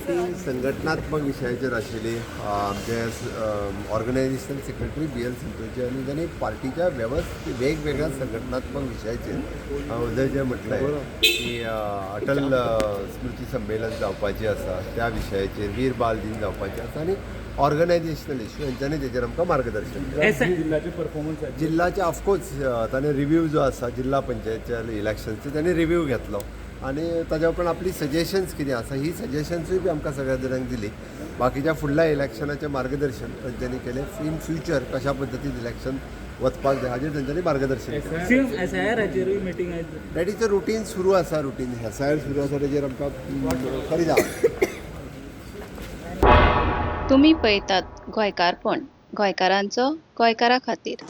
Meeting संघटनात्मक विशयाचेर आशिल्ली आमचे ऑर्गनायझेशन सेक्रेटरी BL संतोशी आनी त्यांनी पार्टीच्या वेगवेगळ्या संघटनात्मक विशयाचेर उदय म्हटलें की अटल स्मृती संमेलन जावपाचें आसा त्या विशयाचेर वीर बाल दिन जावपाचें आसा आनी ऑर्गनायझेशनल इश्यू यांच्यानी तेजेर आमकां मार्गदर्शन जिल्ह्याचे परफॉर्मन्स जिल्ह्याचे ऑफकोर्स ताणें रिव्ह्यू जो आसा जिल्हा पंचायतच्या इलेक्शनचे ताणें रिव्ह्यू घेतलो आणि ताज्या उपरांत आपली सजेशन्स कितें आसा ही सजेशन्सूय बी आमकां सगळ्या जाणांक दिली बाकीच्या फुडल्या इलेक्शनाचें मार्गदर्शन तांच्यांनी केलें इन फ्युचर कशा पद्दतीन इलेक्शन वचपाक जाय हाजेर तांच्यांनी मार्गदर्शन केलें meeting that is a routine सुरू आसा रुटीन SIR सुरू आसा ताजेर आमकां खरी जावं. तुम्ही पळयतात गोंयकारपण गोंयकारांचो गोंयकारा खातीर.